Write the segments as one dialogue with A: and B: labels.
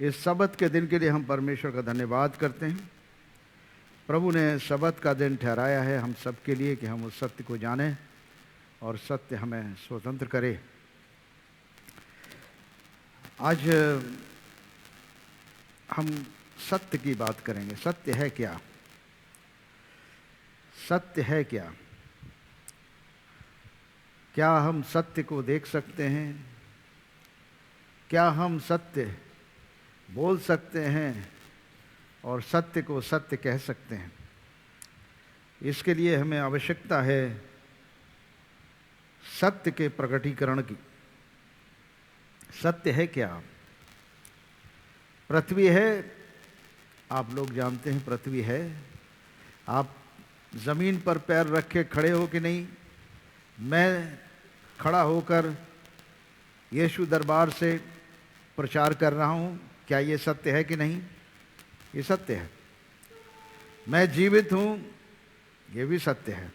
A: इस सबत के दिन के लिए हम परमेश्वर का धन्यवाद करते हैं। प्रभु ने सबत का दिन ठहराया है हम सब के लिए कि हम उस सत्य को जानें और सत्य हमें स्वतंत्र करे। आज हम सत्य की बात करेंगे। सत्य है क्या? सत्य है क्या? क्या हम सत्य को देख सकते हैं? क्या हम सत्य बोल सकते हैं और सत्य को सत्य कह सकते हैं? इसके लिए हमें आवश्यकता है सत्य के प्रकटीकरण की। सत्य है क्या? पृथ्वी है, आप लोग जानते हैं पृथ्वी है। आप जमीन पर पैर रख के खड़े हो कि नहीं? मैं खड़ा होकर यीशु दरबार से प्रचार कर रहा हूं, क्या ये सत्य है कि नहीं? ये सत्य है। मैं जीवित हूं, ये भी सत्य है।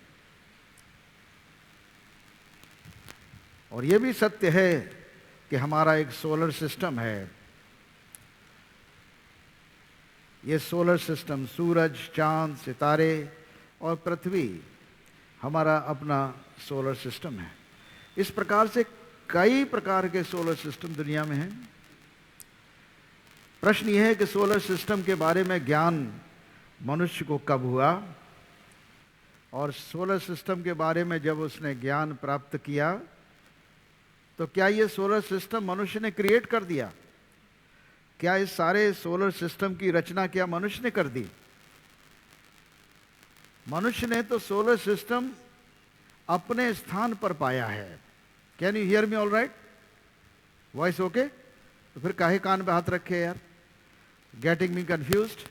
A: और ये भी सत्य है कि हमारा एक सोलर सिस्टम है। ये सोलर सिस्टम, सूरज, चांद, सितारे और पृथ्वी हमारा अपना सोलर सिस्टम है। इस प्रकार से कई प्रकार के सोलर सिस्टम दुनिया में हैं। प्रश्न यह है कि सोलर सिस्टम के बारे में ज्ञान मनुष्य को कब हुआ, और सोलर सिस्टम के बारे में जब उसने ज्ञान प्राप्त किया तो क्या ये सोलर सिस्टम मनुष्य ने क्रिएट कर दिया? क्या इस सारे सोलर सिस्टम की रचना क्या मनुष्य ने कर दी? मनुष्य ने तो सोलर सिस्टम अपने स्थान पर पाया है। Can you hear me all right? Voice okay? तो फिर काहे कान पे हाथ रखे यार? गेटिंग मी कंफ्यूज्ड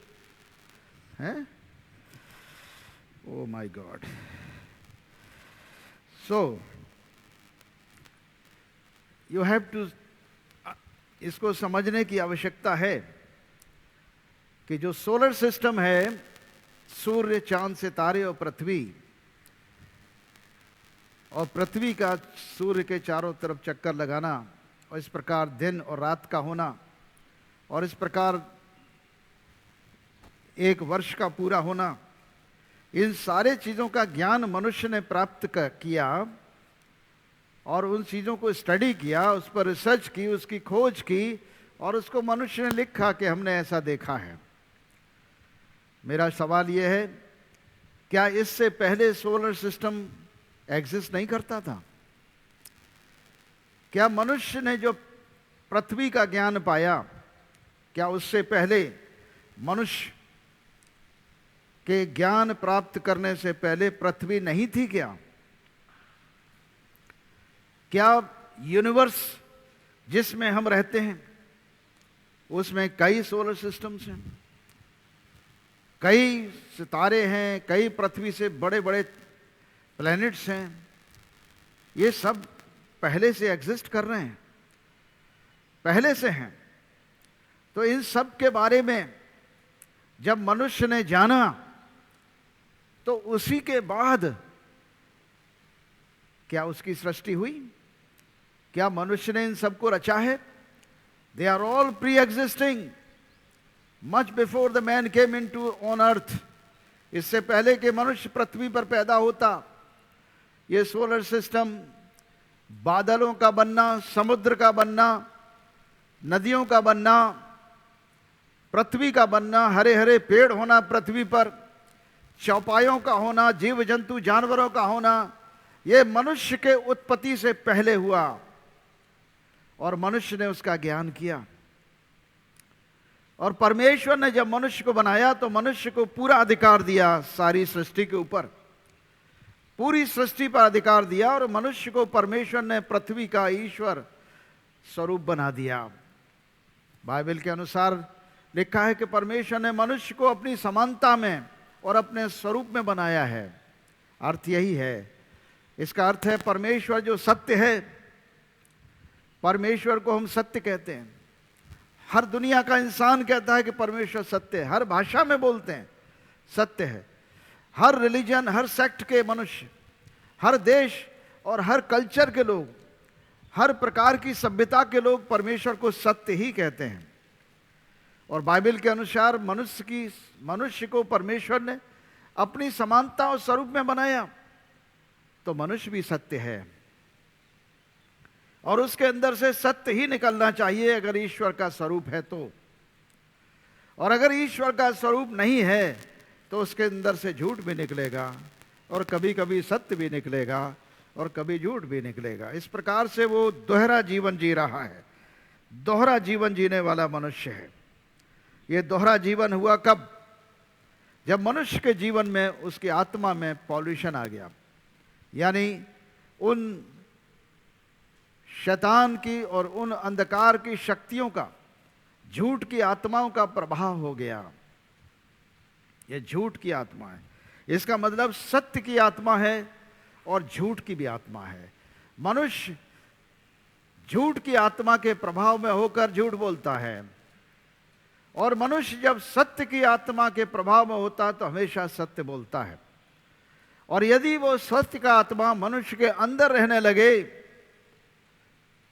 A: है? Oh my god. So you have to, इसको समझने की आवश्यकता है कि जो सोलर सिस्टम है, सूर्य, चांद, सितारे और पृथ्वी का सूर्य के चारों तरफ चक्कर लगाना, और इस प्रकार दिन और रात का होना, और इस प्रकार एक वर्ष का पूरा होना, इन सारे चीज़ों का ज्ञान मनुष्य ने प्राप्त किया और उन चीज़ों को स्टडी किया, उस पर रिसर्च की, उसकी खोज की, और उसको मनुष्य ने लिखा कि हमने ऐसा देखा है। मेरा सवाल यह है, क्या इससे पहले सोलर सिस्टम एग्जिस्ट नहीं करता था? क्या मनुष्य ने जो पृथ्वी का ज्ञान पाया, क्या उससे पहले मनुष्य के ज्ञान प्राप्त करने से पहले पृथ्वी नहीं थी क्या? क्या यूनिवर्स जिसमें हम रहते हैं उसमें कई सोलर सिस्टम्स हैं, कई सितारे हैं, कई पृथ्वी से बड़े बड़े प्लैनेट्स हैं? ये सब पहले से एग्जिस्ट कर रहे हैं, पहले से हैं। तो इन सब के बारे में जब मनुष्य ने जाना तो उसी के बाद क्या उसकी सृष्टि हुई? क्या मनुष्य ने इन सबको रचा है? They are all pre existing much before the man came into on earth. इससे पहले कि मनुष्य पृथ्वी पर पैदा होता, ये सोलर सिस्टम, बादलों का बनना, समुद्र का बनना, नदियों का बनना, पृथ्वी का बनना, हरे हरे पेड़ होना पृथ्वी पर, चौपायों का होना, जीव जंतु जानवरों का होना, ये मनुष्य के उत्पत्ति से पहले हुआ और मनुष्य ने उसका ज्ञान किया। और परमेश्वर ने जब मनुष्य को बनाया तो मनुष्य को पूरा अधिकार दिया सारी सृष्टि के ऊपर, पूरी सृष्टि पर अधिकार दिया, और मनुष्य को परमेश्वर ने पृथ्वी का ईश्वर स्वरूप बना दिया। बाइबल के अनुसार लिखा है कि परमेश्वर ने मनुष्य को अपनी समानता में और अपने स्वरूप में बनाया है। अर्थ यही है। इसका अर्थ है परमेश्वर जो सत्य है, परमेश्वर को हम सत्य कहते हैं। हर दुनिया का इंसान कहता है कि परमेश्वर सत्य है, हर भाषा में बोलते हैं सत्य है। हर रिलीजन, हर सेक्ट के मनुष्य, हर देश और हर कल्चर के लोग, हर प्रकार की सभ्यता के लोग परमेश्वर को सत्य ही कहते हैं। और बाइबल के अनुसार मनुष्य को परमेश्वर ने अपनी समानता और स्वरूप में बनाया, तो मनुष्य भी सत्य है और उसके अंदर से सत्य ही निकलना चाहिए अगर ईश्वर का स्वरूप है तो। और अगर ईश्वर का स्वरूप नहीं है तो उसके अंदर से झूठ भी निकलेगा और कभी कभी सत्य भी निकलेगा और कभी झूठ भी निकलेगा। इस प्रकार से वो दोहरा जीवन जी रहा है, दोहरा जीवन जीने वाला मनुष्य है। ये दोहरा जीवन हुआ कब? जब मनुष्य के जीवन में उसकी आत्मा में पॉल्यूशन आ गया, यानी उन शैतान की और उन अंधकार की शक्तियों का, झूठ की आत्माओं का प्रभाव हो गया। ये झूठ की आत्मा है, इसका मतलब सत्य की आत्मा है और झूठ की भी आत्मा है। मनुष्य झूठ की आत्मा के प्रभाव में होकर झूठ बोलता है, और मनुष्य जब सत्य की आत्मा के प्रभाव में होता है तो हमेशा सत्य बोलता है। और यदि वो सत्य का आत्मा मनुष्य के अंदर रहने लगे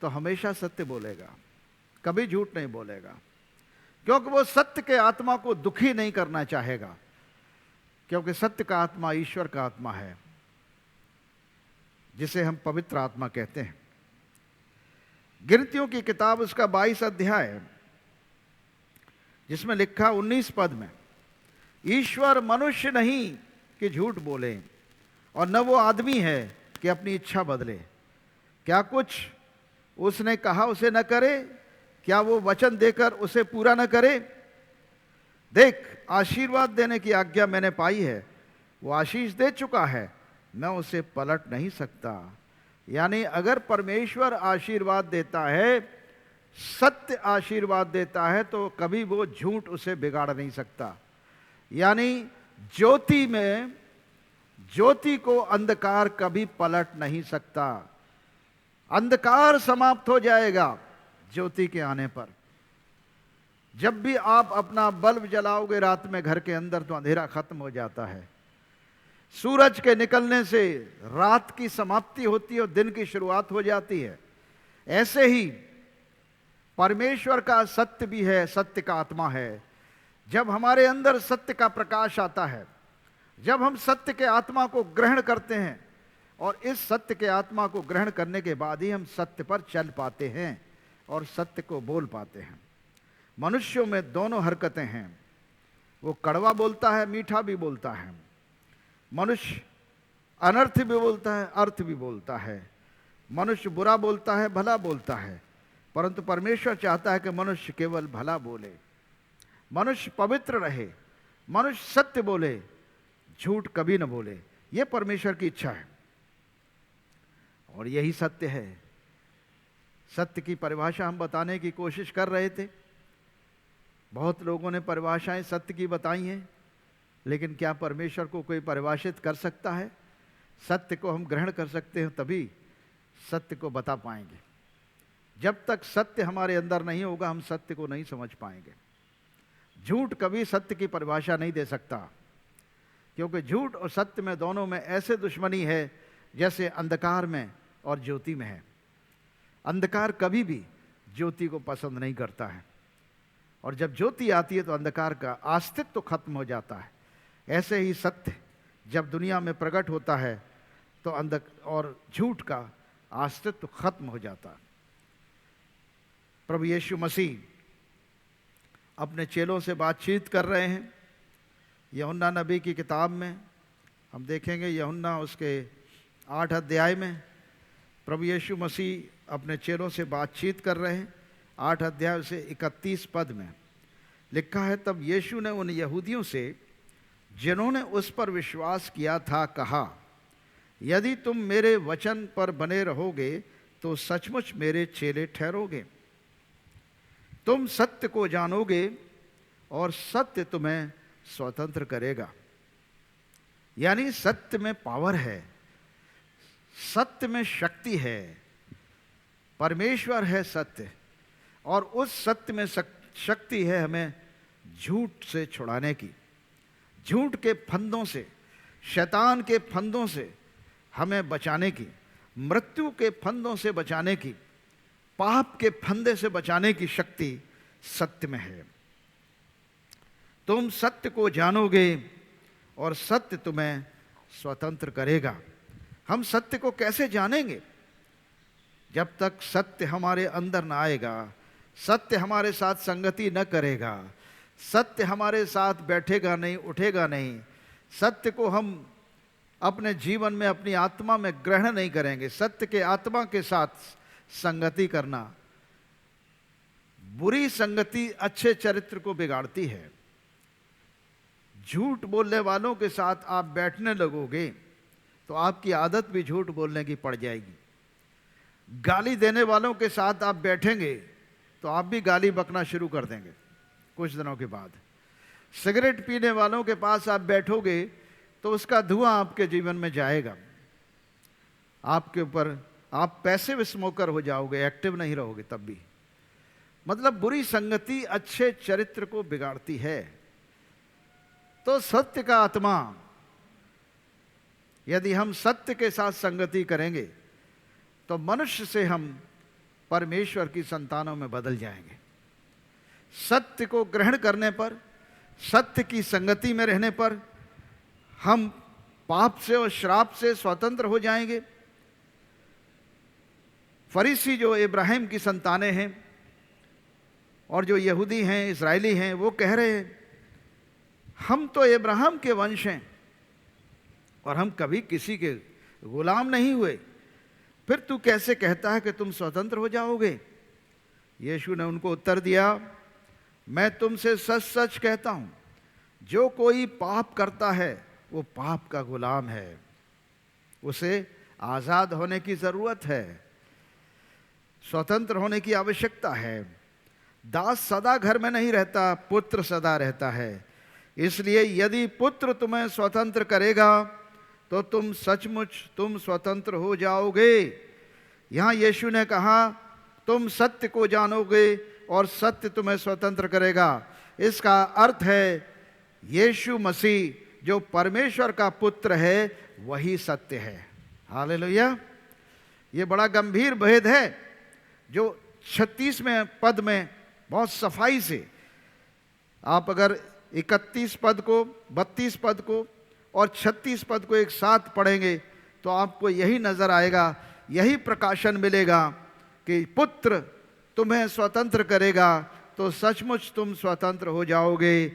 A: तो हमेशा सत्य बोलेगा, कभी झूठ नहीं बोलेगा, क्योंकि वो सत्य के आत्मा को दुखी नहीं करना चाहेगा, क्योंकि सत्य का आत्मा ईश्वर का आत्मा है, जिसे हम पवित्र आत्मा कहते हैं। गिनतियों की किताब उसका 22 अध्याय है, जिसमें लिखा 19 पद में, ईश्वर मनुष्य नहीं कि झूठ बोले, और न वो आदमी है कि अपनी इच्छा बदले। क्या कुछ उसने कहा उसे न करे? क्या वो वचन देकर उसे पूरा न करे? देख, आशीर्वाद देने की आज्ञा मैंने पाई है, वो आशीष दे चुका है, मैं उसे पलट नहीं सकता। यानी अगर परमेश्वर आशीर्वाद देता है, सत्य आशीर्वाद देता है, तो कभी वो झूठ उसे बिगाड़ नहीं सकता। यानी ज्योति को अंधकार कभी पलट नहीं सकता। अंधकार समाप्त हो जाएगा ज्योति के आने पर। जब भी आप अपना बल्ब जलाओगे रात में घर के अंदर, तो अंधेरा खत्म हो जाता है। सूरज के निकलने से रात की समाप्ति होती है और दिन की शुरुआत हो जाती है। ऐसे ही परमेश्वर का सत्य भी है, सत्य का आत्मा है। जब हमारे अंदर सत्य का प्रकाश आता है, जब हम सत्य के आत्मा को ग्रहण करते हैं, और इस सत्य के आत्मा को ग्रहण करने के बाद ही हम सत्य पर चल पाते हैं और सत्य को बोल पाते हैं। मनुष्यों में दोनों हरकतें हैं, वो कड़वा बोलता है, मीठा भी बोलता है। मनुष्य अनर्थ भी बोलता है, अर्थ भी बोलता है। मनुष्य बुरा बोलता है, भला बोलता है, परंतु परमेश्वर चाहता है कि मनुष्य केवल भला बोले, मनुष्य पवित्र रहे, मनुष्य सत्य बोले, झूठ कभी न बोले। यह परमेश्वर की इच्छा है और यही सत्य है। सत्य की परिभाषा हम बताने की कोशिश कर रहे थे। बहुत लोगों ने परिभाषाएं सत्य की बताई हैं, लेकिन क्या परमेश्वर को कोई परिभाषित कर सकता है? सत्य को हम ग्रहण कर सकते हैं, तभी सत्य को बता पाएंगे। जब तक सत्य हमारे अंदर नहीं होगा, हम सत्य को नहीं समझ पाएंगे। झूठ कभी सत्य की परिभाषा नहीं दे सकता, क्योंकि झूठ और सत्य में दोनों में ऐसे दुश्मनी है जैसे अंधकार में और ज्योति में है। अंधकार कभी भी ज्योति को पसंद नहीं करता है, और जब ज्योति आती है तो अंधकार का अस्तित्व तो खत्म हो जाता है। ऐसे ही सत्य जब दुनिया में प्रकट होता है तो और झूठ का अस्तित्व खत्म हो जाता है। प्रभु यीशु मसीह अपने चेलों से बातचीत कर रहे हैं। यूहन्ना नबी की किताब में हम देखेंगे, यूहन्ना उसके 8 अध्याय में प्रभु यीशु मसीह अपने चेलों से बातचीत कर रहे हैं। 8 अध्याय से 31 पद में लिखा है, तब यीशु ने उन यहूदियों से जिन्होंने उस पर विश्वास किया था कहा, यदि तुम मेरे वचन पर बने रहोगे तो सचमुच मेरे चेले ठहरोगे। तुम सत्य को जानोगे और सत्य तुम्हें स्वतंत्र करेगा। यानी सत्य में पावर है, सत्य में शक्ति है। परमेश्वर है सत्य, और उस सत्य में शक्ति है हमें झूठ से छुड़ाने की, झूठ के फंदों से, शैतान के फंदों से हमें बचाने की, मृत्यु के फंदों से बचाने की, पाप के फंदे से बचाने की शक्ति सत्य में है। तुम सत्य को जानोगे और सत्य तुम्हें स्वतंत्र करेगा। हम सत्य को कैसे जानेंगे? जब तक सत्य हमारे अंदर ना आएगा, सत्य हमारे साथ संगति न करेगा, सत्य हमारे साथ बैठेगा नहीं, उठेगा नहीं, सत्य को हम अपने जीवन में, अपनी आत्मा में ग्रहण नहीं करेंगे। सत्य के आत्मा के साथ संगति करना, बुरी संगति अच्छे चरित्र को बिगाड़ती है। झूठ बोलने वालों के साथ आप बैठने लगोगे तो आपकी आदत भी झूठ बोलने की पड़ जाएगी। गाली देने वालों के साथ आप बैठेंगे तो आप भी गाली बकना शुरू कर देंगे कुछ दिनों के बाद। सिगरेट पीने वालों के पास आप बैठोगे तो उसका धुआं आपके जीवन में जाएगा, आपके ऊपर, आप पैसिव स्मोकर हो जाओगे, एक्टिव नहीं रहोगे तब भी। मतलब बुरी संगति अच्छे चरित्र को बिगाड़ती है। तो सत्य का आत्मा, यदि हम सत्य के साथ संगति करेंगे तो मनुष्य से हम परमेश्वर की संतानों में बदल जाएंगे। सत्य को ग्रहण करने पर, सत्य की संगति में रहने पर हम पाप से और श्राप से स्वतंत्र हो जाएंगे। फरीसी जो इब्राहिम की संतानें हैं और जो यहूदी हैं, इस्राएली हैं, वो कह रहे हैं हम तो इब्राहिम के वंश हैं और हम कभी किसी के गुलाम नहीं हुए, फिर तू कैसे कहता है कि तुम स्वतंत्र हो जाओगे? यीशु ने उनको उत्तर दिया, मैं तुमसे सच सच कहता हूं, जो कोई पाप करता है वो पाप का गुलाम है। उसे आजाद होने की जरूरत है, स्वतंत्र होने की आवश्यकता है। दास सदा घर में नहीं रहता, पुत्र सदा रहता है। इसलिए यदि पुत्र तुम्हें स्वतंत्र करेगा तो तुम स्वतंत्र हो जाओगे। यहां यीशु ने कहा तुम सत्य को जानोगे और सत्य तुम्हें स्वतंत्र करेगा। इसका अर्थ है यीशु मसीह जो परमेश्वर का पुत्र है वही सत्य है। हालेलुया। ये बड़ा गंभीर भेद है जो 36वें पद में बहुत सफाई से, आप अगर 31 पद को, 32 पद को और 36 पद को एक साथ पढ़ेंगे तो आपको यही नजर आएगा, यही प्रकाशन मिलेगा कि पुत्र तुम्हें स्वतंत्र करेगा तो सचमुच तुम स्वतंत्र हो जाओगे।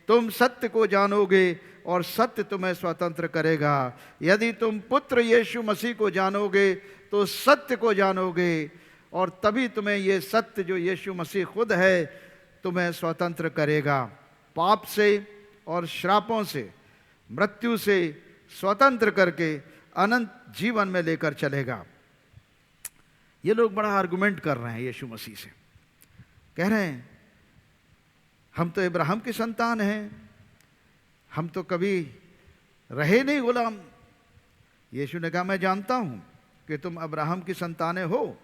A: तुम सत्य को जानोगे और सत्य तुम्हें स्वतंत्र करेगा। यदि तुम पुत्र यीशु मसीह को जानोगे तो सत्य को जानोगे और तभी तुम्हें ये सत्य जो यीशु मसीह खुद है तुम्हें स्वतंत्र करेगा। पाप से और श्रापों से, मृत्यु से स्वतंत्र करके अनंत जीवन में लेकर चलेगा। ये लोग बड़ा आर्गुमेंट कर रहे हैं यीशु मसीह से, कह रहे हैं हम तो इब्राहिम की संतान हैं, हम तो कभी रहे नहीं गुलाम। यीशु ने कहा मैं जानता हूं कि तुम अब्राहम की संतानें हो,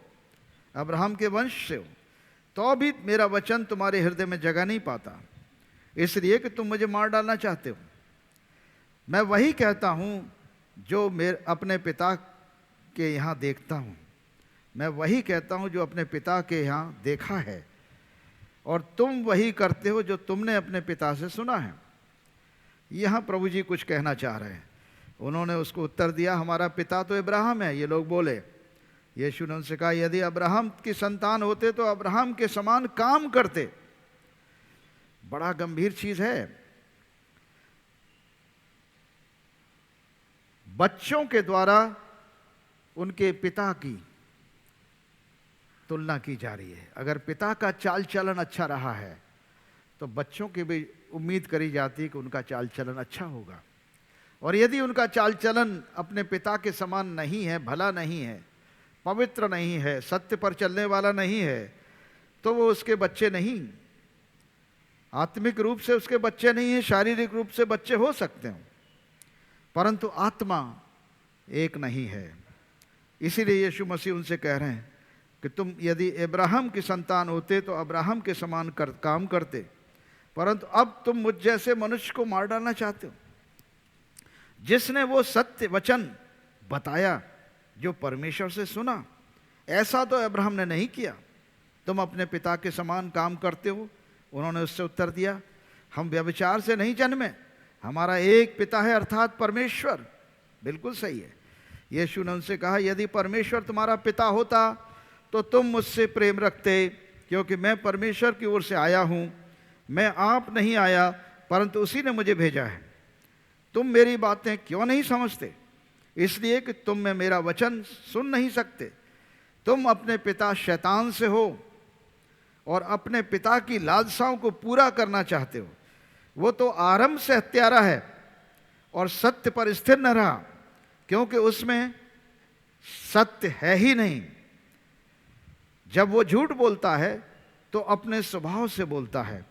A: अब्राहम के वंश से हो, तो भी मेरा वचन तुम्हारे हृदय में जगह नहीं पाता, इसलिए कि तुम मुझे मार डालना चाहते हो। मैं वही कहता हूं जो मेरे अपने पिता के यहाँ देखता हूं, मैं वही कहता हूं जो अपने पिता के यहाँ देखा है, और तुम वही करते हो जो तुमने अपने पिता से सुना है। यहाँ प्रभु जी कुछ कहना चाह रहे हैं। उन्होंने उसको उत्तर दिया हमारा पिता तो इब्राहिम है। ये लोग बोले, यीशु ने उनसे कहा यदि अब्राहम की संतान होते तो अब्राहम के समान काम करते। बड़ा गंभीर चीज है। बच्चों के द्वारा उनके पिता की तुलना की जा रही है। अगर पिता का चाल चलन अच्छा रहा है तो बच्चों की भी उम्मीद करी जाती है कि उनका चाल चलन अच्छा होगा, और यदि उनका चाल चलन अपने पिता के समान नहीं है, भला नहीं है, पवित्र नहीं है, सत्य पर चलने वाला नहीं है, तो वो उसके बच्चे नहीं। आत्मिक रूप से उसके बच्चे नहीं है, शारीरिक रूप से बच्चे हो सकते हो, परंतु आत्मा एक नहीं है। इसीलिए यीशु मसीह उनसे कह रहे हैं कि तुम यदि इब्राहिम की संतान होते तो अब्राहम के समान काम करते, परंतु अब तुम मुझ जैसे मनुष्य को मार डालना चाहते हो, जिसने वो सत्य वचन बताया जो परमेश्वर से सुना। ऐसा तो अब्राहम ने नहीं किया। तुम अपने पिता के समान काम करते हो। उन्होंने उससे उत्तर दिया हम व्यभिचार से नहीं जन्मे, हमारा एक पिता है अर्थात परमेश्वर। बिल्कुल सही है। यीशु ने उनसे कहा, यदि परमेश्वर तुम्हारा पिता होता तो तुम मुझसे प्रेम रखते, क्योंकि मैं परमेश्वर की ओर से आया हूं। मैं आप नहीं आया, परंतु उसी ने मुझे भेजा है। तुम मेरी बातें क्यों नहीं समझते? इसलिए कि तुम में मेरा वचन सुन नहीं सकते। तुम अपने पिता शैतान से हो और अपने पिता की लालसाओं को पूरा करना चाहते हो। वो तो आरंभ से हत्यारा है और सत्य पर स्थिर न रहा, क्योंकि उसमें सत्य है ही नहीं। जब वो झूठ बोलता है तो अपने स्वभाव से बोलता है,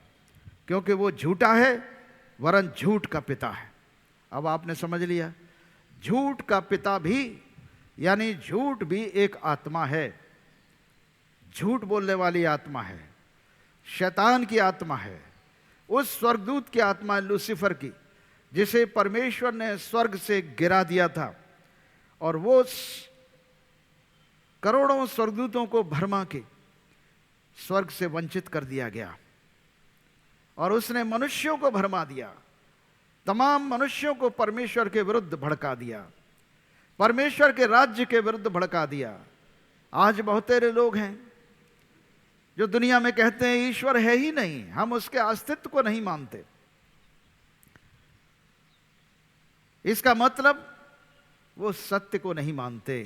A: क्योंकि वो झूठा है वरन झूठ का पिता है। अब आपने समझ लिया, झूठ का पिता भी यानी झूठ भी एक आत्मा है। झूठ बोलने वाली आत्मा है, शैतान की आत्मा है, उस स्वर्गदूत की आत्मा है लूसीफर की, जिसे परमेश्वर ने स्वर्ग से गिरा दिया था। और वो करोड़ों स्वर्गदूतों को भरमा के स्वर्ग से वंचित कर दिया गया और उसने मनुष्यों को भरमा दिया। तमाम मनुष्यों को परमेश्वर के विरुद्ध भड़का दिया, परमेश्वर के राज्य के विरुद्ध भड़का दिया। आज बहुत सारे लोग हैं जो दुनिया में कहते हैं ईश्वर है ही नहीं, हम उसके अस्तित्व को नहीं मानते। इसका मतलब वो सत्य को नहीं मानते।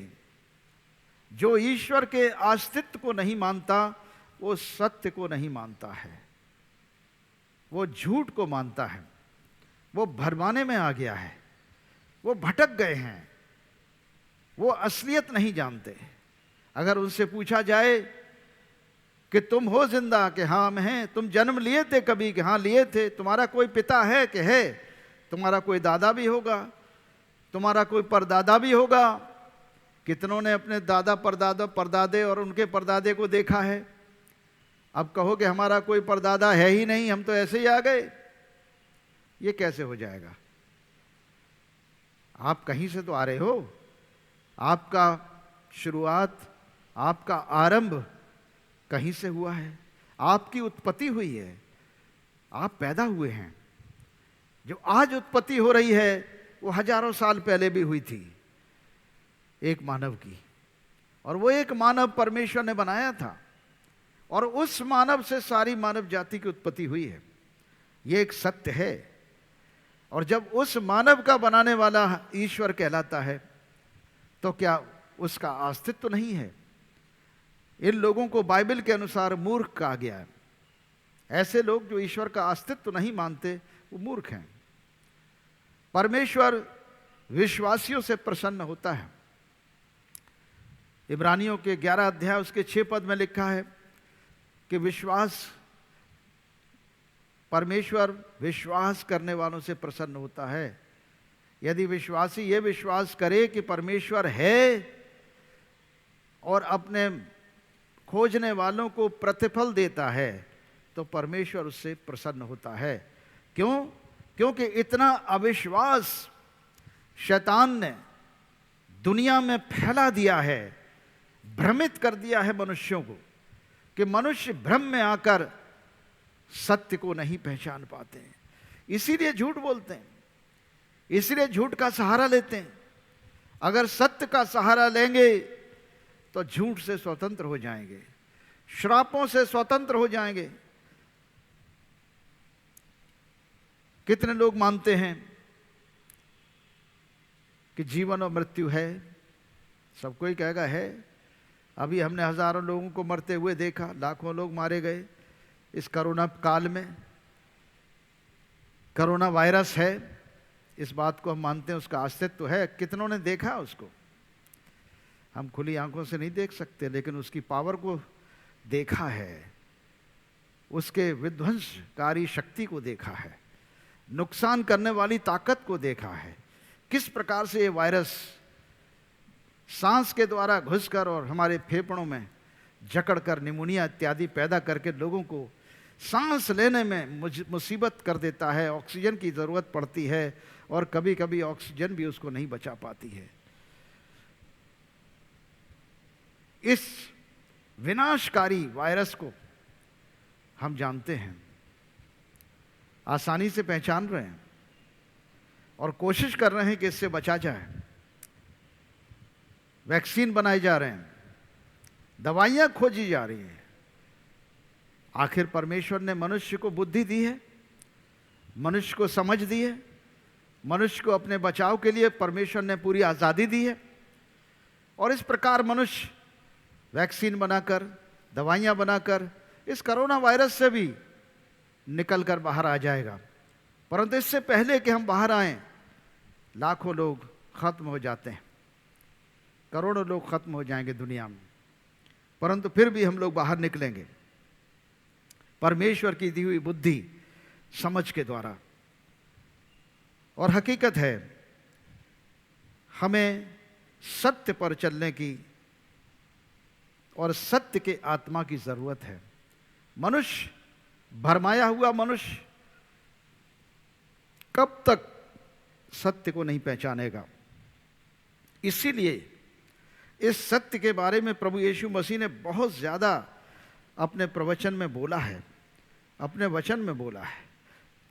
A: जो ईश्वर के अस्तित्व को नहीं मानता वो सत्य को नहीं मानता है, वो झूठ को मानता है, वो भरमाने में आ गया है, वो भटक गए हैं, वो असलियत नहीं जानते। अगर उनसे पूछा जाए कि तुम हो जिंदा, कि हाँ हम हैं, तुम जन्म लिए थे कभी, कि हाँ लिए थे, तुम्हारा कोई पिता है, कि है, तुम्हारा कोई दादा भी होगा, तुम्हारा कोई परदादा भी होगा। कितनों ने अपने दादा परदादे और उनके परदादे को देखा है। अब कहो कि हमारा कोई परदादा है ही नहीं, हम तो ऐसे ही आ गए, ये कैसे हो जाएगा? आप कहीं से तो आ रहे हो, आपका शुरुआत, आपका आरंभ कहीं से हुआ है, आपकी उत्पत्ति हुई है, आप पैदा हुए हैं। जो आज उत्पत्ति हो रही है वो हजारों साल पहले भी हुई थी एक मानव की, और वो एक मानव परमेश्वर ने बनाया था, और उस मानव से सारी मानव जाति की उत्पत्ति हुई है। ये एक सत्य है। और जब उस मानव का बनाने वाला ईश्वर कहलाता है तो क्या उसका अस्तित्व नहीं है? इन लोगों को बाइबल के अनुसार मूर्ख कहा गया है। ऐसे लोग जो ईश्वर का अस्तित्व नहीं मानते वो मूर्ख हैं। परमेश्वर विश्वासियों से प्रसन्न होता है। इब्रानियों के 11 अध्याय उसके 6 पद में लिखा है कि परमेश्वर विश्वास करने वालों से प्रसन्न होता है। यदि विश्वासी ये विश्वास करे कि परमेश्वर है और अपने खोजने वालों को प्रतिफल देता है तो परमेश्वर उससे प्रसन्न होता है। क्यों? क्योंकि इतना अविश्वास शैतान ने दुनिया में फैला दिया है, भ्रमित कर दिया है मनुष्यों को, कि मनुष्य भ्रम में आकर सत्य को नहीं पहचान पाते हैं। इसीलिए झूठ बोलते हैं, इसीलिए झूठ का सहारा लेते हैं। अगर सत्य का सहारा लेंगे तो झूठ से स्वतंत्र हो जाएंगे, श्रापों से स्वतंत्र हो जाएंगे। कितने लोग मानते हैं कि जीवन और मृत्यु है? सब कोई कहेगा है। अभी हमने हजारों लोगों को मरते हुए देखा, लाखों लोग मारे गए इस कोरोना काल में। कोरोना वायरस है, इस बात को हम मानते हैं, उसका अस्तित्व है। कितनों ने देखा उसको? हम खुली आंखों से नहीं देख सकते, लेकिन उसकी पावर को देखा है, उसके विध्वंसकारी शक्ति को देखा है, नुकसान करने वाली ताकत को देखा है। किस प्रकार से ये वायरस सांस के द्वारा घुसकर और हमारे फेफड़ों में जकड़कर निमोनिया इत्यादि पैदा करके लोगों को सांस लेने में मुसीबत कर देता है। ऑक्सीजन की ज़रूरत पड़ती है और कभी कभी ऑक्सीजन भी उसको नहीं बचा पाती है। इस विनाशकारी वायरस को हम जानते हैं। आसानी से पहचान रहे हैं और कोशिश कर रहे हैं कि इससे बचा जाए। वैक्सीन बनाए जा रहे हैं, दवाइयां खोजी जा रही हैं। आखिर परमेश्वर ने मनुष्य को बुद्धि दी है, मनुष्य को समझ दी है, मनुष्य को अपने बचाव के लिए परमेश्वर ने पूरी आज़ादी दी है। और इस प्रकार मनुष्य वैक्सीन बनाकर, दवाइयां बनाकर इस कोरोना वायरस से भी निकलकर बाहर आ जाएगा। परंतु इससे पहले कि हम बाहर आएं, लाखों लोग खत्म हो जाते हैं, करोड़ों लोग खत्म हो जाएंगे दुनिया में, परंतु फिर भी हम लोग बाहर निकलेंगे परमेश्वर की दी हुई बुद्धि समझ के द्वारा। और हकीकत है, हमें सत्य पर चलने की और सत्य के आत्मा की जरूरत है। मनुष्य, भरमाया हुआ मनुष्य कब तक सत्य को नहीं पहचानेगा। इसीलिए इस सत्य के बारे में प्रभु यीशु मसीह ने बहुत ज्यादा अपने प्रवचन में बोला है, अपने वचन में बोला है।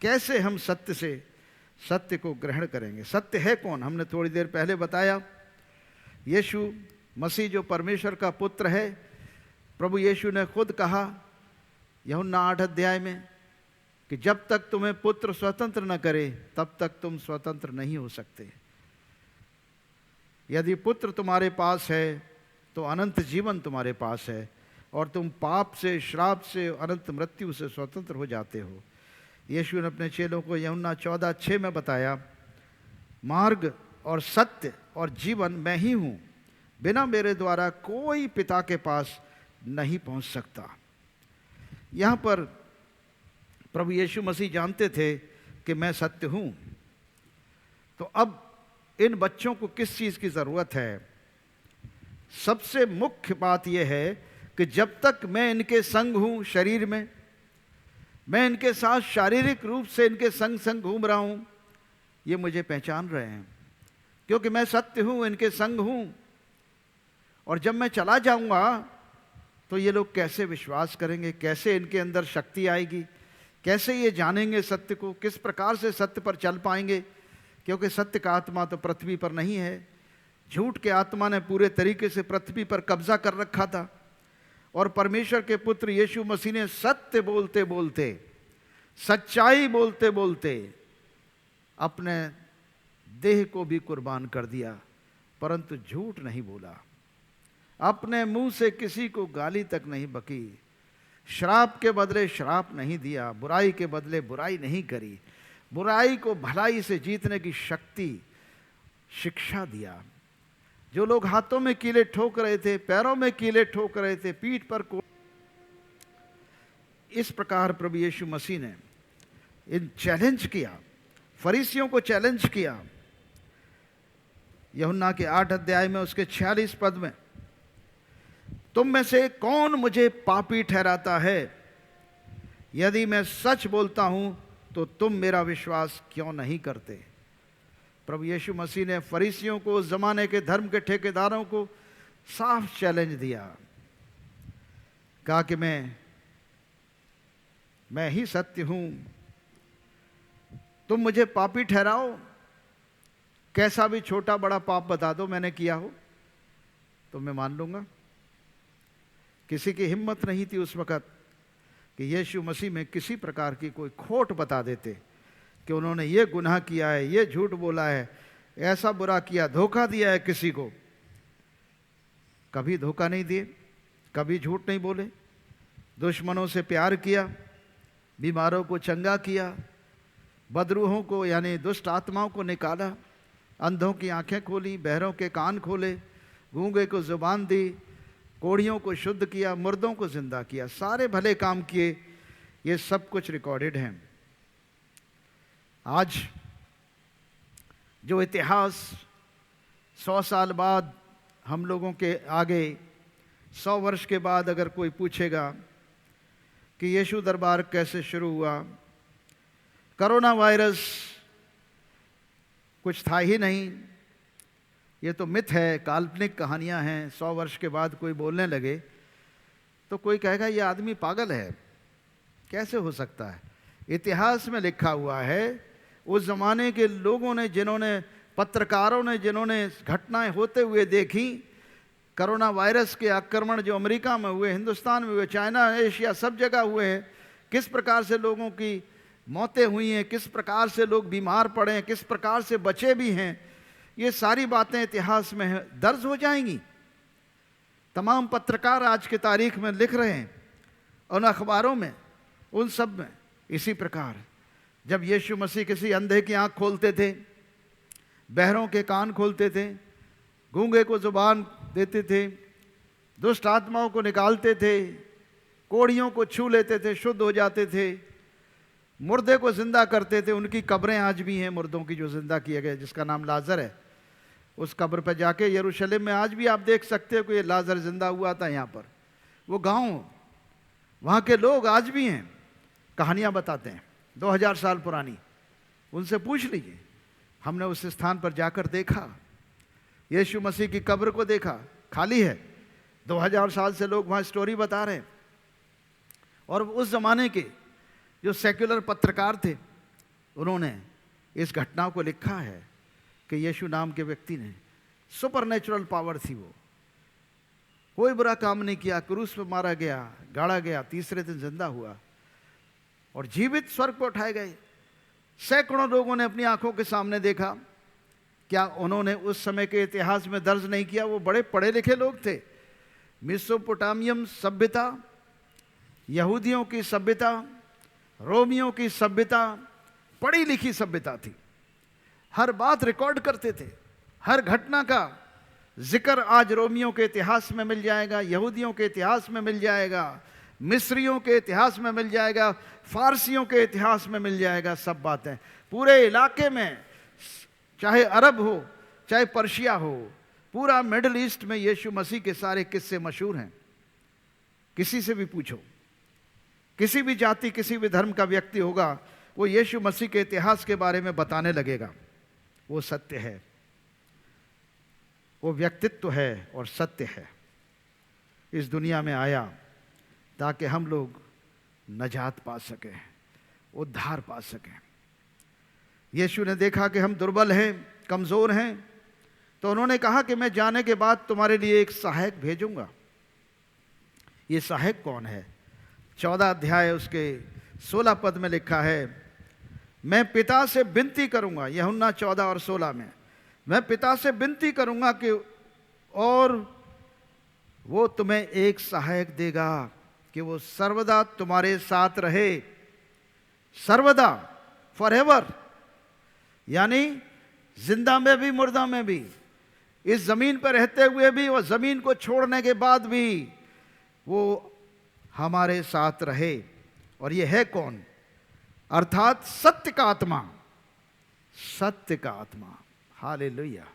A: कैसे हम सत्य को ग्रहण करेंगे। सत्य है कौन? हमने थोड़ी देर पहले बताया, यीशु मसीह जो परमेश्वर का पुत्र है। प्रभु यीशु ने खुद कहा यूहन्ना 8 अध्याय में कि जब तक तुम्हें पुत्र स्वतंत्र न करे तब तक तुम स्वतंत्र नहीं हो सकते। यदि पुत्र तुम्हारे पास है तो अनंत जीवन तुम्हारे पास है और तुम पाप से, श्राप से, अनंत मृत्यु से स्वतंत्र हो जाते हो। यीशु ने अपने चेलों को यूहन्ना 14:6 में बताया, मार्ग और सत्य और जीवन मैं ही हूं, बिना मेरे द्वारा कोई पिता के पास नहीं पहुंच सकता। यहां पर प्रभु यीशु मसीह जानते थे कि मैं सत्य हूं। तो अब इन बच्चों को किस चीज की जरूरत है? सबसे मुख्य बात यह है कि जब तक मैं इनके संग हूं, शरीर में, मैं इनके साथ शारीरिक रूप से इनके संग संग घूम रहा हूं, ये मुझे पहचान रहे हैं क्योंकि मैं सत्य हूं, इनके संग हूं। और जब मैं चला जाऊंगा तो ये लोग कैसे विश्वास करेंगे, कैसे इनके अंदर शक्ति आएगी, कैसे ये जानेंगे सत्य को, किस प्रकार से सत्य पर चल पाएंगे? क्योंकि सत्य का आत्मा तो पृथ्वी पर नहीं है। झूठ के आत्मा ने पूरे तरीके से पृथ्वी पर कब्जा कर रखा था। और परमेश्वर के पुत्र यीशु मसीह ने सत्य बोलते बोलते, सच्चाई बोलते बोलते अपने देह को भी कुर्बान कर दिया, परंतु झूठ नहीं बोला। अपने मुंह से किसी को गाली तक नहीं बकी, श्राप के बदले श्राप नहीं दिया, बुराई के बदले बुराई नहीं करी, बुराई को भलाई से जीतने की शक्ति, शिक्षा दिया। जो लोग हाथों में कीले ठोक रहे थे, पैरों में कीले ठोक रहे थे, पीठ पर को, इस प्रकार प्रभु यीशु मसीह ने इन चैलेंज किया, फरीसियों को चैलेंज किया। यूहन्ना के 8 अध्याय में उसके 46 पद में, तुम में से कौन मुझे पापी ठहराता है? यदि मैं सच बोलता हूं तो तुम मेरा विश्वास क्यों नहीं करते? प्रभु यीशु मसीह ने फरीसियों को, उस जमाने के धर्म के ठेकेदारों को साफ चैलेंज दिया। कहा कि मैं ही सत्य हूं, तुम मुझे पापी ठहराओ, कैसा भी छोटा बड़ा पाप बता दो मैंने किया हो तो मैं मान लूंगा। किसी की हिम्मत नहीं थी उस वक्त कि यीशु मसीह में किसी प्रकार की कोई खोट बता देते कि उन्होंने ये गुनाह किया है, ये झूठ बोला है, ऐसा बुरा किया, धोखा दिया है किसी को। कभी धोखा नहीं दिए, कभी झूठ नहीं बोले, दुश्मनों से प्यार किया, बीमारों को चंगा किया, बदरूहों को यानी दुष्ट आत्माओं को निकाला, अंधों की आंखें खोली, बहरों के कान खोले, गूंगे को जुबान दी, कोढ़ियों को शुद्ध किया, मुर्दों को जिंदा किया, सारे भले काम किए। ये सब कुछ रिकॉर्डेड हैं। आज जो इतिहास 100 साल बाद हम लोगों के आगे, 100 वर्ष के बाद अगर कोई पूछेगा कि यीशु दरबार कैसे शुरू हुआ, कोरोना वायरस कुछ था ही नहीं, ये तो मिथ है, काल्पनिक कहानियां हैं, 100 वर्ष के बाद कोई बोलने लगे तो कोई कहेगा ये आदमी पागल है, कैसे हो सकता है, इतिहास में लिखा हुआ है, उस जमाने के लोगों ने, जिन्होंने, पत्रकारों ने, जिन्होंने घटनाएं होते हुए देखी, कोरोना वायरस के आक्रमण जो अमेरिका में हुए, हिंदुस्तान में हुए, चाइना, एशिया, सब जगह हुए हैं, किस प्रकार से लोगों की मौतें हुई हैं, किस प्रकार से लोग बीमार पड़े हैं, किस प्रकार से बचे भी हैं, ये सारी बातें इतिहास में दर्ज हो जाएंगी। तमाम पत्रकार आज की तारीख में लिख रहे हैं, उन अखबारों में, उन सब में। इसी प्रकार जब यीशु मसीह किसी अंधे की आंख खोलते थे, बहरों के कान खोलते थे, गूंगे को जुबान देते थे, दुष्ट आत्माओं को निकालते थे, कोढ़ियों को छू लेते थे, शुद्ध हो जाते थे, मुर्दे को जिंदा करते थे। उनकी कब्रें आज भी हैं, मुर्दों की जो जिंदा किए गए, जिसका नाम लाजर है। उस कब्र पर जाके यरूशलेम में आज भी आप देख सकते हो कि ये लाजर जिंदा हुआ था यहाँ पर। वो गांव, वहाँ के लोग आज भी हैं, कहानियाँ बताते हैं 2000 साल पुरानी, उनसे पूछ लीजिए। हमने उस स्थान पर जाकर देखा, यीशु मसीह की कब्र को देखा, खाली है। 2000 साल से लोग वहाँ स्टोरी बता रहे हैं। और उस जमाने के जो सेक्युलर पत्रकार थे, उन्होंने इस घटना को लिखा है कि यीशु नाम के व्यक्ति ने, सुपरनेचुरल पावर थी वो, कोई बुरा काम नहीं किया, क्रूस पर मारा गया, गाड़ा गया, तीसरे दिन जिंदा हुआ और जीवित स्वर्ग पर उठाए गए। सैकड़ों लोगों ने अपनी आंखों के सामने देखा। क्या उन्होंने उस समय के इतिहास में दर्ज नहीं किया? वो बड़े पढ़े लिखे लोग थे। मेसोपोटामियम सभ्यता, यहूदियों की सभ्यता, रोमियों की सभ्यता, पढ़ी लिखी सभ्यता थी। हर बात रिकॉर्ड करते थे, हर घटना का जिक्र आज रोमियों के इतिहास में मिल जाएगा, यहूदियों के इतिहास में मिल जाएगा, मिस्रियों के इतिहास में मिल जाएगा, फारसियों के इतिहास में मिल जाएगा। सब बातें पूरे इलाके में, चाहे अरब हो, चाहे पर्शिया हो, पूरा मिडिल ईस्ट में यीशु मसीह के सारे किस्से मशहूर हैं। किसी से भी पूछो, किसी भी जाति, किसी भी धर्म का व्यक्ति होगा, वो यीशु मसीह के इतिहास के बारे में बताने लगेगा। वो सत्य है, वो व्यक्तित्व है और सत्य है। इस दुनिया में आया ताकि हम लोग नजात पा सकें, उद्धार पा सकें। यीशु ने देखा कि हम दुर्बल हैं, कमज़ोर हैं, तो उन्होंने कहा कि मैं जाने के बाद तुम्हारे लिए एक सहायक भेजूंगा। ये सहायक कौन है? 14 अध्याय उसके 16 पद में लिखा है, मैं पिता से विनती करूंगा। यूहन्ना 14 और 16 में, मैं पिता से विनती करूंगा कि और वो तुम्हें एक सहायक देगा कि वो सर्वदा तुम्हारे साथ रहे। सर्वदा, फॉरएवर, यानी जिंदा में भी, मुर्दा में भी, इस जमीन पर रहते हुए भी और जमीन को छोड़ने के बाद भी वो हमारे साथ रहे। और ये है कौन? अर्थात सत्य का आत्मा। सत्य का आत्मा, हालेलुया।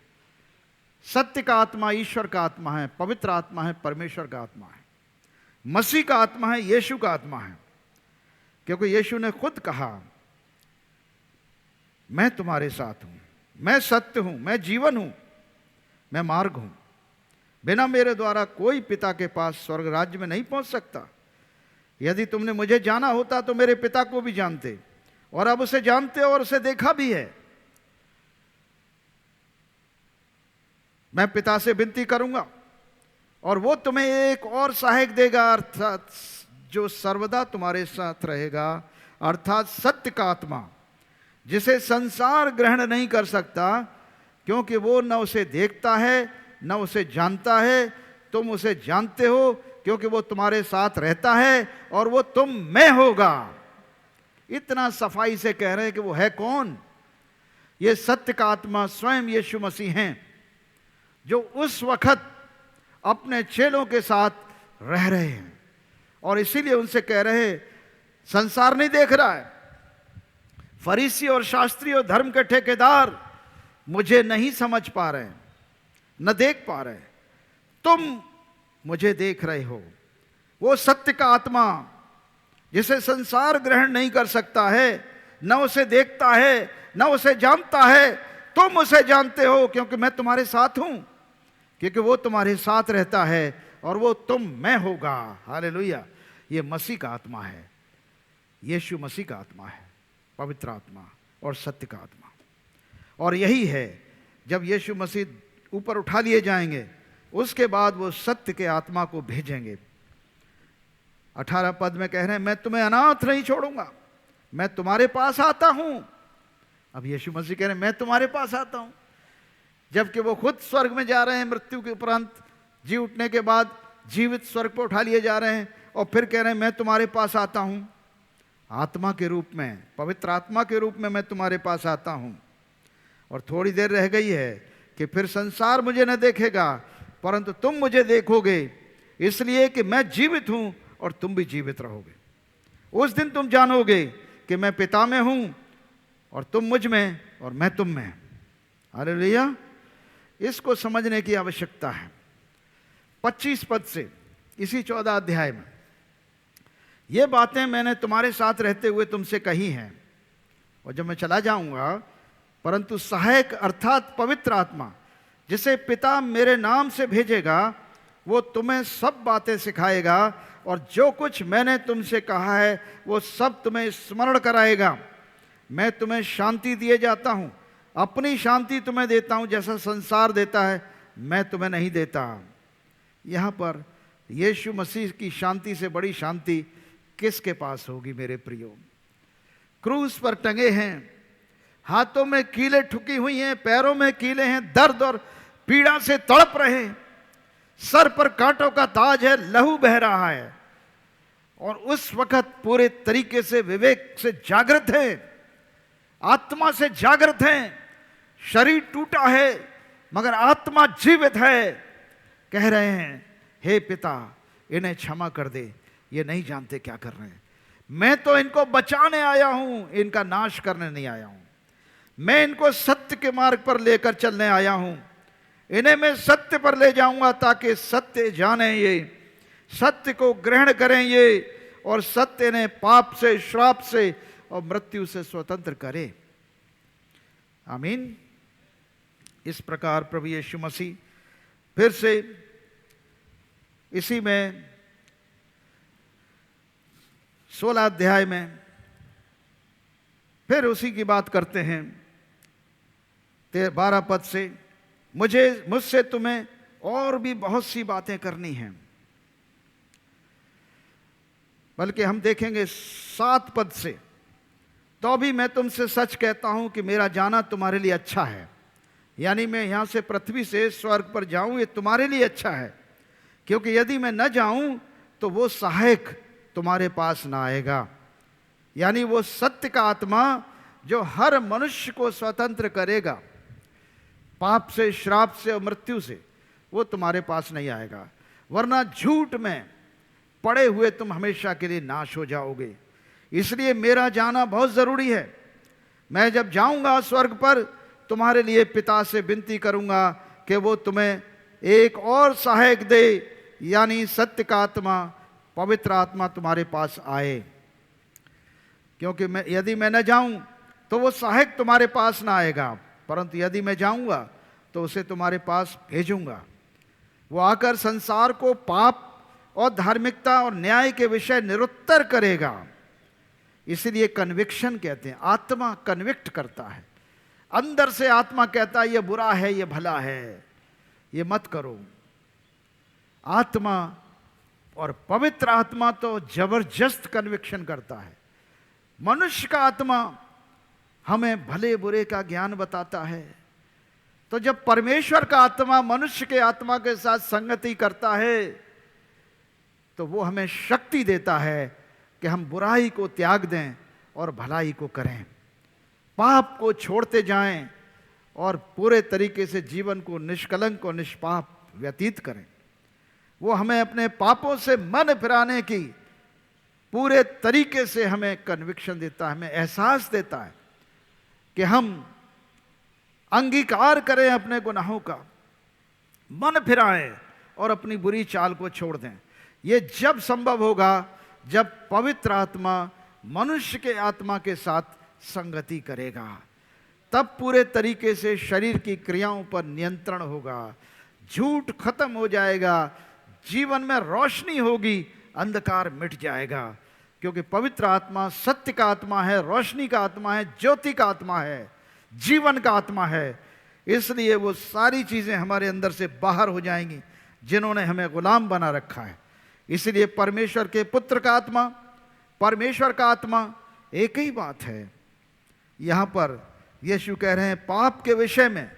A: सत्य का आत्मा ईश्वर का आत्मा है, पवित्र आत्मा है, परमेश्वर का आत्मा है, मसीह का आत्मा है, यीशु का आत्मा है। क्योंकि यीशु ने खुद कहा, मैं तुम्हारे साथ हूं, मैं सत्य हूं, मैं जीवन हूं, मैं मार्ग हूं। बिना मेरे द्वारा कोई पिता के पास स्वर्ग राज्य में नहीं पहुंच सकता। यदि तुमने मुझे जाना होता तो मेरे पिता को भी जानते, और अब उसे जानते हो और उसे देखा भी है। मैं पिता से विनती करूंगा और वो तुम्हें एक और सहायक देगा, अर्थात जो सर्वदा तुम्हारे साथ रहेगा, अर्थात सत्य का आत्मा, जिसे संसार ग्रहण नहीं कर सकता, क्योंकि वो न उसे देखता है न उसे जानता है। तुम उसे जानते हो क्योंकि वो तुम्हारे साथ रहता है और वो तुम में होगा। इतना सफाई से कह रहे हैं कि वो है कौन? ये सत्य का आत्मा स्वयं यीशु मसीह हैं, जो उस वक्त अपने चेलों के साथ रह रहे हैं। और इसीलिए उनसे कह रहे हैं, संसार नहीं देख रहा है, फरीसी और शास्त्री और धर्म के ठेकेदार मुझे नहीं समझ पा रहे, न देख पा रहे, तुम मुझे देख रहे हो। वो सत्य का आत्मा जिसे संसार ग्रहण नहीं कर सकता है, न उसे देखता है न उसे जानता है, तुम उसे जानते हो क्योंकि मैं तुम्हारे साथ हूं, क्योंकि वो तुम्हारे साथ रहता है और वो तुम में होगा। हालेलुया। ये मसीह का आत्मा है। यीशु मसीह का आत्मा है, पवित्र आत्मा और सत्य का आत्मा। और यही है, जब यीशु मसीह ऊपर उठा लिए जाएंगे उसके बाद वो सत्य के आत्मा को भेजेंगे। 18 पद में कह रहे हैं, मैं तुम्हें अनाथ नहीं छोड़ूंगा, मैं तुम्हारे पास आता हूं। अब यीशु मसीह कह रहे हैं मैं तुम्हारे पास आता हूं, जबकि वो खुद स्वर्ग में जा रहे हैं, मृत्यु के उपरांत जी उठने के बाद जीवित स्वर्ग पर उठा लिए जा रहे हैं, और फिर कह रहे हैं मैं तुम्हारे पास आता हूं आत्मा के रूप में, पवित्र आत्मा के रूप में मैं तुम्हारे पास आता हूं। और थोड़ी देर रह गई है कि फिर संसार मुझे न देखेगा परंतु तुम मुझे देखोगे, इसलिए कि मैं जीवित हूं और तुम भी जीवित रहोगे। उस दिन तुम जानोगे कि मैं पिता में हूं और तुम मुझ में और मैं तुम में। हालेलुया। इसको समझने की आवश्यकता है। 25 पद से इसी 14 अध्याय में, ये बातें मैंने तुम्हारे साथ रहते हुए तुमसे कही हैं, और जब मैं चला जाऊंगा परंतु सहायक अर्थात पवित्र आत्मा जिसे पिता मेरे नाम से भेजेगा वो तुम्हें सब बातें सिखाएगा और जो कुछ मैंने तुमसे कहा है वो सब तुम्हें स्मरण कराएगा। मैं तुम्हें शांति दिए जाता हूं, अपनी शांति तुम्हें देता हूं, जैसा संसार देता है मैं तुम्हें नहीं देता। यहां पर यीशु मसीह की शांति से बड़ी शांति किसके पास होगी मेरे प्रियो? क्रूस पर टंगे हैं, हाथों में कीलें ठुकी हुई हैं, पैरों में कीलें हैं, दर्द और पीड़ा से तड़प रहे, सर पर कांटों का ताज है, लहू बह रहा है, और उस वक्त पूरे तरीके से विवेक से जागृत हैं, आत्मा से जागृत हैं। शरीर टूटा है मगर आत्मा जीवित है। कह रहे हैं हे पिता इन्हें क्षमा कर दे, ये नहीं जानते क्या कर रहे हैं। मैं तो इनको बचाने आया हूं, इनका नाश करने नहीं आया हूं। मैं इनको सत्य के मार्ग पर लेकर चलने आया हूं, इन्हें मैं सत्य पर ले जाऊंगा ताकि सत्य जाने, ये सत्य को ग्रहण करें ये, और सत्य इन्हें पाप से, श्राप से और मृत्यु से स्वतंत्र करे। आमीन। इस प्रकार प्रभु यीशु मसीह फिर से इसी में 16 अध्याय में फिर उसी की बात करते हैं। 12 पद से, मुझसे तुम्हें और भी बहुत सी बातें करनी हैं, बल्कि हम देखेंगे 7 पद से, तो भी मैं तुमसे सच कहता हूं कि मेरा जाना तुम्हारे लिए अच्छा है। यानी मैं यहां से पृथ्वी से स्वर्ग पर जाऊं ये तुम्हारे लिए अच्छा है, क्योंकि यदि मैं न जाऊं तो वो सहायक तुम्हारे पास ना आएगा, यानी वो सत्य का आत्मा जो हर मनुष्य को स्वतंत्र करेगा पाप से, श्राप से और मृत्यु से, वो तुम्हारे पास नहीं आएगा, वरना झूठ में पड़े हुए तुम हमेशा के लिए नाश हो जाओगे। इसलिए मेरा जाना बहुत जरूरी है। मैं जब जाऊंगा स्वर्ग पर तुम्हारे लिए पिता से विनती करूंगा कि वो तुम्हें एक और सहायक दे, यानी सत्य का आत्मा, पवित्र आत्मा तुम्हारे पास आए। क्योंकि यदि मैं न जाऊं तो वो सहायक तुम्हारे पास ना आएगा, परंतु यदि मैं जाऊंगा तो उसे तुम्हारे पास भेजूंगा। वो आकर संसार को पाप और धार्मिकता और न्याय के विषय निरुत्तर करेगा। इसलिए कन्विक्शन कहते हैं, आत्मा कन्विक्ट करता है। अंदर से आत्मा कहता है ये बुरा है, ये भला है, ये मत करो। आत्मा और पवित्र आत्मा तो जबरदस्त कन्विक्शन करता है। मनुष्य का आत्मा हमें भले बुरे का ज्ञान बताता है, तो जब परमेश्वर का आत्मा मनुष्य के आत्मा के साथ संगति करता है तो वो हमें शक्ति देता है कि हम बुराई को त्याग दें और भलाई को करें, पाप को छोड़ते जाएं और पूरे तरीके से जीवन को निष्कलंक और निष्पाप व्यतीत करें। वो हमें अपने पापों से मन फिराने की पूरे तरीके से हमें कन्विक्शन देता है, हमें एहसास देता है कि हम अंगीकार करें अपने गुनाहों का, मन फिराएं और अपनी बुरी चाल को छोड़ दें। ये जब संभव होगा जब पवित्र आत्मा मनुष्य के आत्मा के साथ संगति करेगा, तब पूरे तरीके से शरीर की क्रियाओं पर नियंत्रण होगा, झूठ खत्म हो जाएगा, जीवन में रोशनी होगी, अंधकार मिट जाएगा। क्योंकि पवित्र आत्मा सत्य का आत्मा है, रोशनी का आत्मा है, ज्योति का आत्मा है, जीवन का आत्मा है। इसलिए वो सारी चीज़ें हमारे अंदर से बाहर हो जाएंगी जिन्होंने हमें गुलाम बना रखा है। इसलिए परमेश्वर के पुत्र का आत्मा, परमेश्वर का आत्मा एक ही बात है। यहाँ पर यीशु कह रहे हैं पाप के विषय में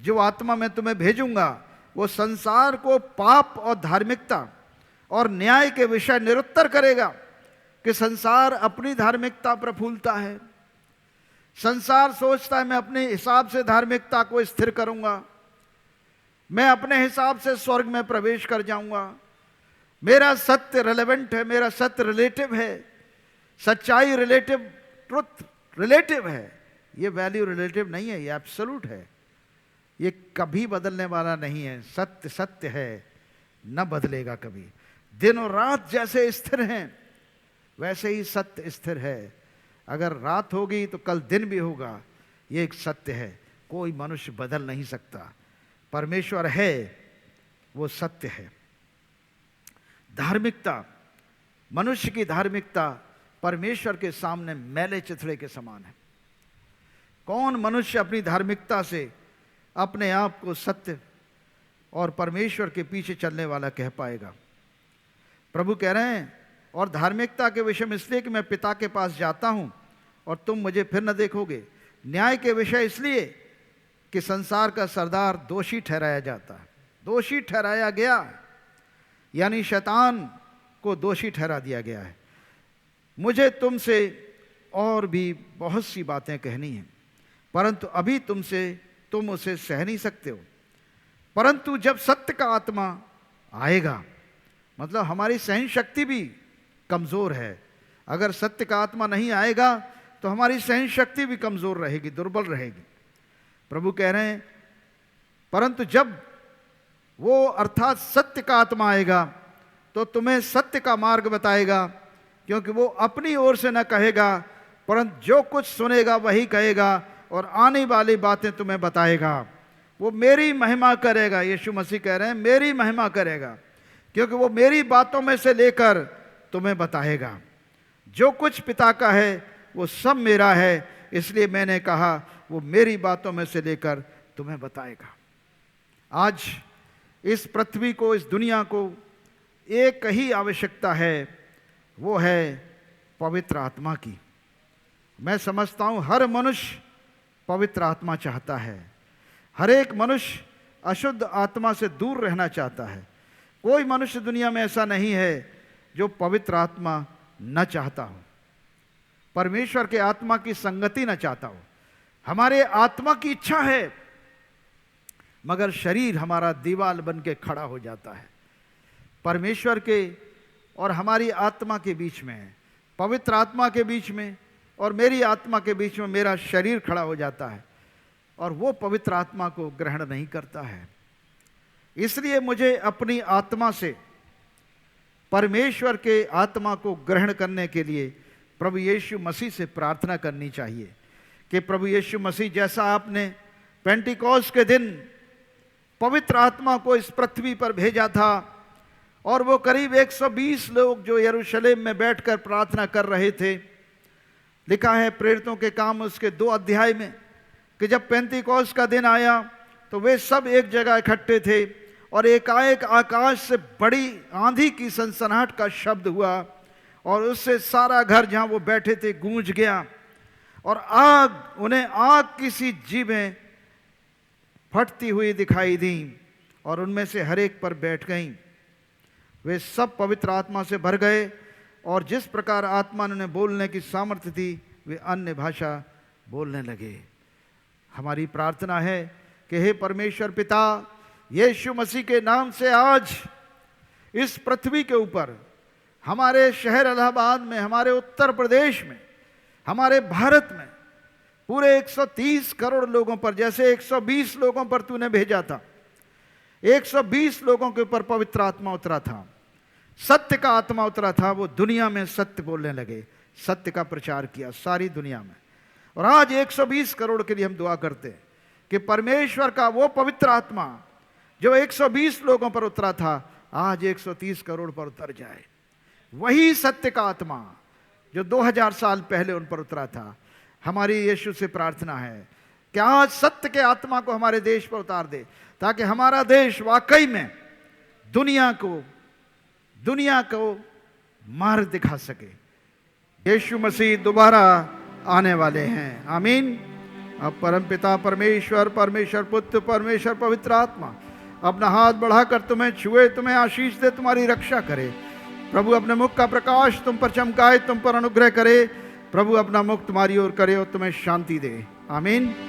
A: जो आत्मा मैं तुम्हें भेजूंगा वो संसार को पाप और धार्मिकता और न्याय के विषय निरुत्तर करेगा कि संसार अपनी धार्मिकता प्रफुल्लता है। संसार सोचता है मैं अपने हिसाब से धार्मिकता को स्थिर करूंगा, मैं अपने हिसाब से स्वर्ग में प्रवेश कर जाऊंगा, मेरा सत्य रिलेवेंट है, मेरा सत्य रिलेटिव है, सच्चाई रिलेटिव, ट्रुथ रिलेटिव है। ये वैल्यू रिलेटिव नहीं है, ये एब्सोल्यूट है, ये कभी बदलने वाला नहीं है। सत्य सत्य है, न बदलेगा कभी। दिन और रात जैसे स्थिर हैं वैसे ही सत्य स्थिर है। अगर रात होगी तो कल दिन भी होगा, ये एक सत्य है, कोई मनुष्य बदल नहीं सकता। परमेश्वर है, वो सत्य है। धार्मिकता, मनुष्य की धार्मिकता परमेश्वर के सामने मैले चिथड़े के समान है। कौन मनुष्य अपनी धार्मिकता से अपने आप को सत्य और परमेश्वर के पीछे चलने वाला कह पाएगा? प्रभु कह रहे हैं और धार्मिकता के विषय में इसलिए कि मैं पिता के पास जाता हूं और तुम मुझे फिर न देखोगे। न्याय के विषय इसलिए कि संसार का सरदार दोषी ठहराया जाता है, दोषी ठहराया गया, यानी शैतान को दोषी ठहरा दिया गया है। मुझे तुमसे और भी बहुत सी बातें कहनी हैं, परंतु अभी तुम उसे सह नहीं सकते हो। परंतु जब सत्य का आत्मा आएगा, मतलब हमारी सहन शक्ति भी कमज़ोर है। अगर सत्य का आत्मा नहीं आएगा तो हमारी सहन शक्ति भी कमज़ोर रहेगी, दुर्बल रहेगी। प्रभु कह रहे हैं परंतु जब वो अर्थात सत्य का आत्मा आएगा तो तुम्हें सत्य का मार्ग बताएगा, क्योंकि वो अपनी ओर से न कहेगा परंतु जो कुछ सुनेगा वही कहेगा और आने वाली बातें तुम्हें बताएगा। वो मेरी महिमा करेगा। यीशु मसीह कह रहे हैं मेरी महिमा करेगा, क्योंकि वो मेरी बातों में से लेकर तुम्हें बताएगा। जो कुछ पिता का है वो सब मेरा है, इसलिए मैंने कहा वो मेरी बातों में से लेकर तुम्हें बताएगा। आज इस पृथ्वी को, इस दुनिया को एक ही आवश्यकता है, वो है पवित्र आत्मा की। मैं समझता हूँ हर मनुष्य पवित्र आत्मा चाहता है। हर एक मनुष्य अशुद्ध आत्मा से दूर रहना चाहता है। कोई मनुष्य दुनिया में ऐसा नहीं है जो पवित्र आत्मा न चाहता हो, परमेश्वर के आत्मा की संगति न चाहता हो। हमारे आत्मा की इच्छा है, मगर शरीर हमारा दीवार बन के खड़ा हो जाता है। परमेश्वर के और हमारी आत्मा के बीच में, पवित्र आत्मा के बीच में और मेरी आत्मा के बीच में मेरा शरीर खड़ा हो जाता है और वो पवित्र आत्मा को ग्रहण नहीं करता है। इसलिए मुझे अपनी आत्मा से परमेश्वर के आत्मा को ग्रहण करने के लिए प्रभु यीशु मसीह से प्रार्थना करनी चाहिए कि प्रभु यीशु मसीह जैसा आपने पेंटिकोस्ट के दिन पवित्र आत्मा को इस पृथ्वी पर भेजा था और वो करीब 120 लोग जो यरूशलेम में बैठकर प्रार्थना कर रहे थे, लिखा है प्रेरितों के काम उसके 2 अध्याय में कि जब पेंटिकोस्ट का दिन आया तो वे सब एक जगह इकट्ठे थे और एकाएक आकाश से बड़ी आंधी की सनसनाहट का शब्द हुआ और उससे सारा घर जहां वो बैठे थे गूंज गया और उन्हें आग की सी जीभें फटती हुई दिखाई दी और उनमें से हर एक पर बैठ गईं। वे सब पवित्र आत्मा से भर गए और जिस प्रकार आत्मा ने बोलने की सामर्थ्य थी वे अन्य भाषा बोलने लगे। हमारी प्रार्थना है कि हे परमेश्वर पिता, यीशु मसीह के नाम से आज इस पृथ्वी के ऊपर, हमारे शहर इलाहाबाद में, हमारे उत्तर प्रदेश में, हमारे भारत में, पूरे 130 करोड़ लोगों पर, जैसे 120 लोगों पर तूने भेजा था, 120 लोगों के ऊपर पवित्र आत्मा उतरा था, सत्य का आत्मा उतरा था। वो दुनिया में सत्य बोलने लगे, सत्य का प्रचार किया सारी दुनिया में। और आज 120 करोड़ के लिए हम दुआ करते हैं कि परमेश्वर का वो पवित्र आत्मा जो 120 लोगों पर उतरा था आज 130 करोड़ पर उतर जाए। वही सत्य का आत्मा जो 2000 साल पहले उन पर उतरा था। हमारी यीशु से प्रार्थना है कि आज सत्य के आत्मा को हमारे देश पर उतार दे, ताकि हमारा देश वाकई में दुनिया को मार्ग दिखा सके। यीशु मसीह दोबारा आने वाले हैं। आमीन। अब परमपिता परमेश्वर, परमेश्वर पुत्र, परमेश्वर पवित्र आत्मा अपना हाथ बढ़ाकर तुम्हें छुए, तुम्हें आशीष दे, तुम्हारी रक्षा करे। प्रभु अपने मुख का प्रकाश तुम पर चमकाए, तुम पर अनुग्रह करे। प्रभु अपना मुख तुम्हारी ओर करे और तुम्हें शांति दे। आमीन।